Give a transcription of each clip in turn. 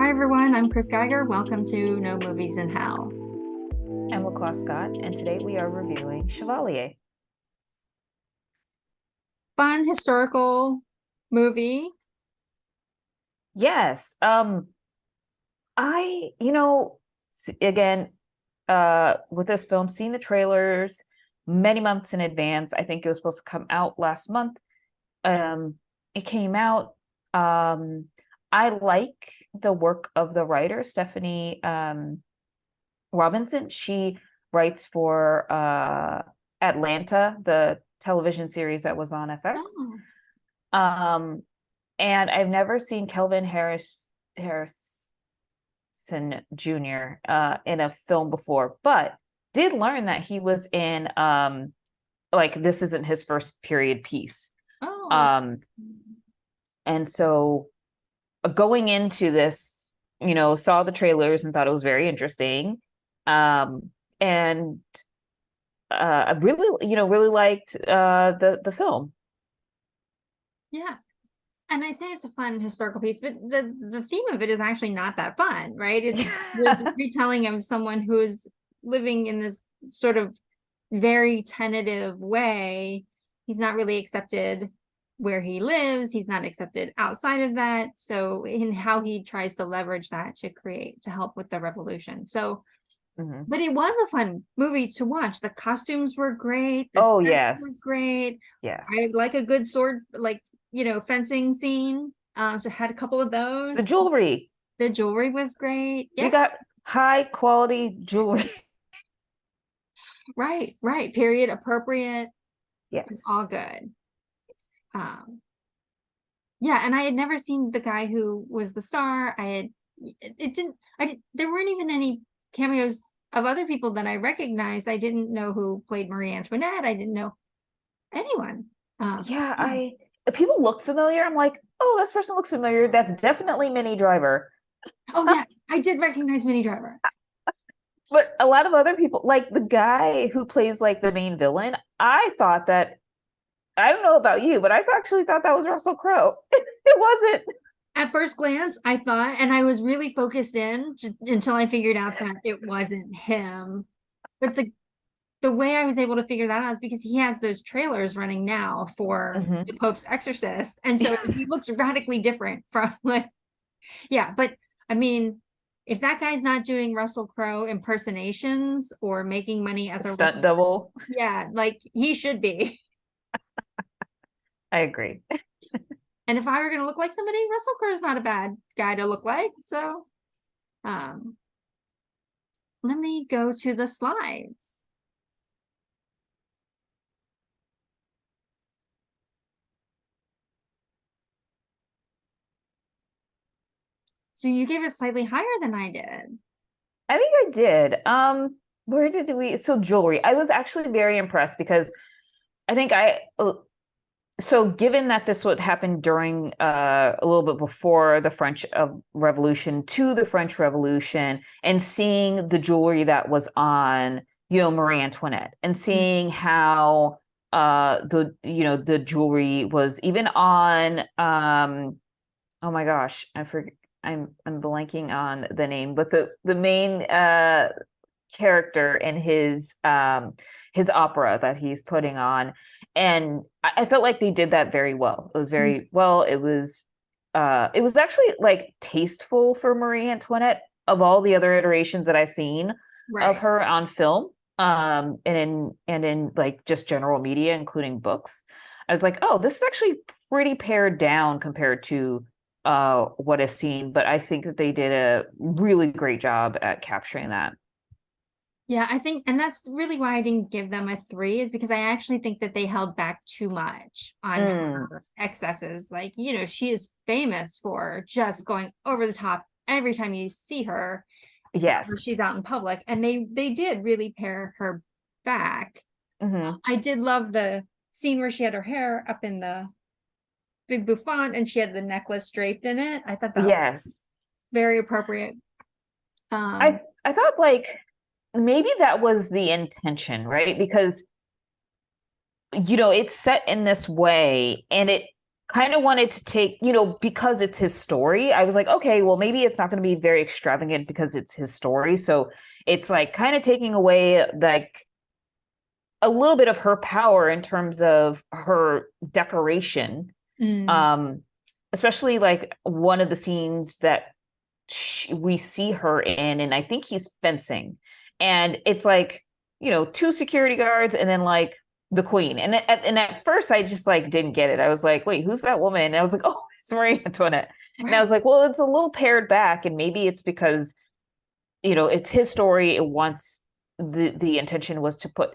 Hi everyone, I'm Chris Geiger. Welcome to No Movies in Hell. I'm LaCroix Scott, and today we are reviewing Chevalier. Fun historical movie. Yes. I, again, with this film, seen the trailers many months in advance. I think it was supposed to come out last month. It came out. I like the work of the writer, Stephanie Robinson. She writes for Atlanta, the television series that was on FX. Oh, Um, and I've never seen Harrison Jr. In a film before, but did learn that he was in like this isn't his first period piece. oh, Um, and so going into this, saw the trailers and thought it was very interesting. And I really, really liked the film. yeah. And I say it's a fun historical piece, but the theme of it is actually not that fun, right? It's the retelling of someone who's living in this sort of very tentative way. He's not really accepted where he lives. He's not accepted outside of that. So in how he tries to leverage that to help with the revolution. So, Mhm. but it was a fun movie to watch. The costumes were great. The Oh sets were yes, great. I yes. like a good sword, like, fencing scene. So I had a couple of The those. jewelry. The jewelry was great. We Yeah, got high quality jewelry. right, right. Period appropriate. Yes. All good. Um, yeah, and I had never seen the guy who was the star. It didn't, there weren't even any cameos of other people that I recognized. I didn't know who played Marie Antoinette. I didn't know anyone. Yeah, Yeah. people look familiar. I'm like, oh, this person looks familiar. That's definitely Minnie Driver. Oh, yes, I did recognize Minnie Driver. But a lot of other people, like the guy who plays like the main villain, I thought that I don't know about you, but I actually thought that was Russell Crowe. It wasn't. At first glance, I thought, and I was really focused in until I figured out that it wasn't him. But the way I was able to figure that out is because he has those trailers running now for Mhm. the Pope's Exorcist, and so he Yes. looks radically different from like, yeah. But I mean, if that guy's not doing Russell Crowe impersonations or making money as a Stunt double. yeah, like he should be. I agree. And if I were gonna look like somebody, Russell Crowe is not a bad guy to look like. So, um, let me go to the slides. So you gave it slightly higher than I did. I think I did. Where did we? So jewelry. I was actually very impressed because I think so given that this would happen during a little bit before the French Revolution to the French Revolution, and seeing the jewelry that was on, Marie Antoinette, and seeing how the jewelry was even on oh my gosh, I forget, I'm blanking on the name, but the main character in his opera that he's putting on. And I felt like they did that very well. It was very well. It was actually like tasteful for Marie Antoinette of all the other iterations that I've seen of Right. her on film, and in like just general media, including books. I was like, oh, this is actually pretty pared down compared to what I've seen, but I think that they did a really great job at capturing that. Yeah, I think, and that's really why I didn't give them a three, is because I actually think that they held back too much on Mm, her excesses. Like, she is famous for just going over the top every time you see her, or she's yes. out in public, and they did really pare her back. Hmm. I did love the scene where she had her hair up in the big bouffant and she had the necklace draped in it. I thought that was Yes. very appropriate. I Um, I thought like maybe that was the intention, right? Because it's set in this way and it kind of wanted to take, because it's his story, I was like, okay, well, maybe it's not going to be very extravagant because it's his story. So it's like kind of taking away like a little bit of her power in terms of her decoration. Mm. Um, especially like one of the scenes that we see her in, and I think he's fencing, and it's like, two security guards and then like the queen. And at first I just like didn't get it. I was like, wait, who's that woman? And I was like, oh, it's Marie Antoinette. And I Right. was like, well, it's a little pared back, and maybe it's because it's his story. It wants the intention was to put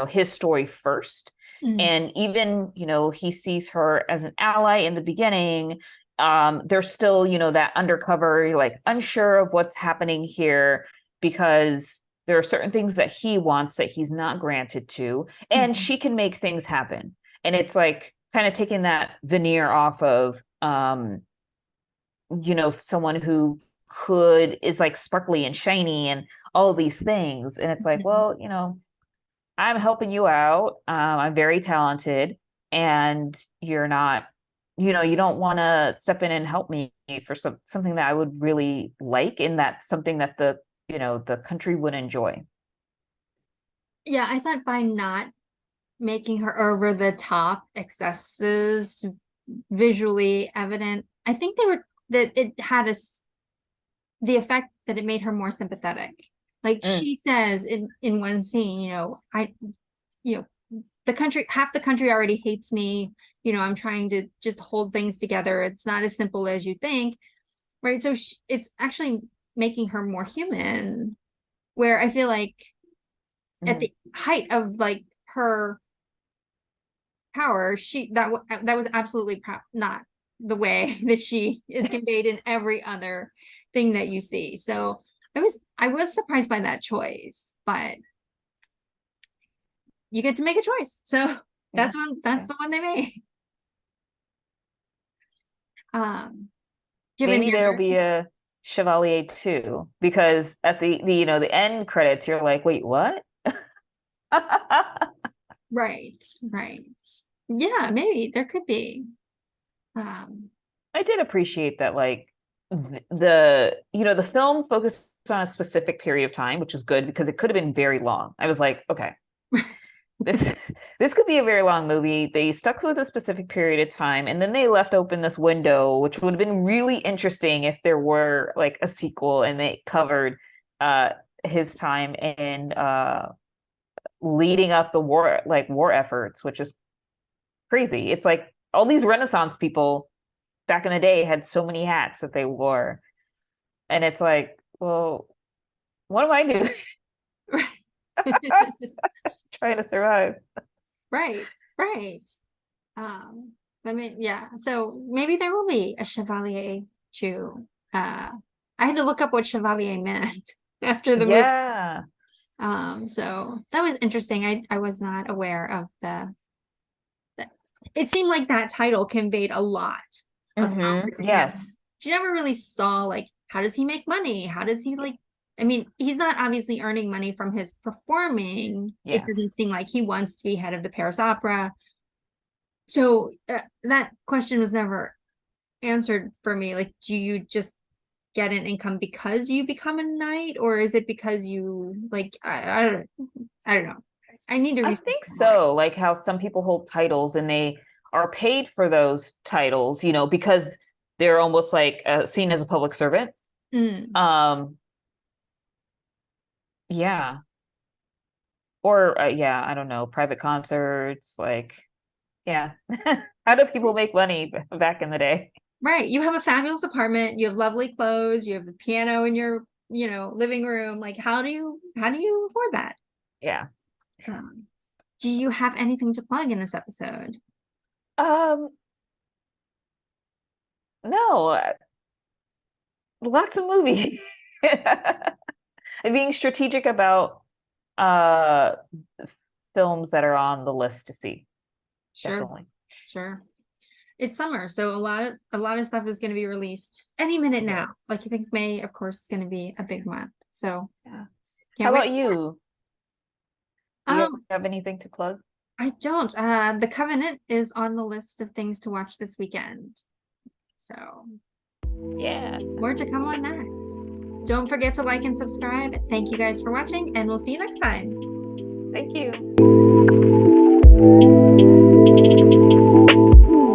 his story first. Mm. And even, he sees her as an ally in the beginning. There's still, that undercover, like unsure of what's happening here, because there are certain things that he wants that he's not granted to, and Mhm. she can make things happen. And it's like kind of taking that veneer off of someone who is like sparkly and shiny and all of these things. And it's like, Mhm. well, I'm helping you out. I'm very talented, and you're not, you don't want to step in and help me for something that I would really like, and that's something that the country would enjoy. Yeah, I thought by not making her over the top excesses visually evident, I think they were that it had the effect that it made her more sympathetic. Like Mm, she says in one scene, you know, the country, half the country already hates me. I'm trying to just hold things together. It's not as simple as you think, right? So it's actually making her more human. Where I feel like at mm. the height of like her power, that was absolutely not the way that she is conveyed in every other thing that you see. So I was surprised by that choice, but you get to make a choice. So Yeah, that's yeah. the one they made. Do you have Maybe any there'll other? be a Chevalier too, because at the end credits, you're like, wait, what? Right, right. Yeah, maybe there could be. Um, I did appreciate that, like the film focused on a specific period of time, which is good because it could have been very long. I was like, okay, this this could be a very long movie. They stuck with a specific period of time, and then they left open this window, which would have been really interesting if there were like a sequel and they covered uh his time in leading up the war efforts, which is crazy. It's like all these Renaissance people back in the day had so many hats that they wore. And it's like, well, what am I doing? Trying to survive. right, right. Um, I mean, yeah. So maybe there will be a Chevalier too. I had to look up what Chevalier meant after the movie. Yeah. So that was interesting. I was not aware of the it seemed like that title conveyed a lot of power to him. Yes. She never really saw like how does he make money? How does he like I mean, he's not obviously earning money from his performing. It doesn't Yes. seem like he wants to be head of the Paris Opera. So that question was never answered for me. Like, do you just get an income because you become a knight, or is it because you like I don't know. I need to I research think more. so. Like how some people hold titles and they are paid for those titles, because they're almost like seen as a public servant. Mm, Um, yeah. Or yeah, I don't know, private concerts, like yeah. How do people make money back in the day? right. You have a fabulous apartment, you have lovely clothes, you have a piano in your, living room. Like how do you afford that? Yeah. Um, do you have anything to plug in this episode? Um, no, lots of movies. And being strategic about uh films that are on the list to see. Sure, Definitely. sure. It's summer, so a lot of stuff is going to be released any minute now. Yes. Like I think May, of course, is going to be a big month. So Yeah. How can't wait. about you? Do you Um, have anything to plug? I don't. The Covenant is on the list of things to watch this weekend. So Yeah. more to come on that. Don't forget to like and subscribe. Thank you guys for watching, and we'll see you next time. Thank you.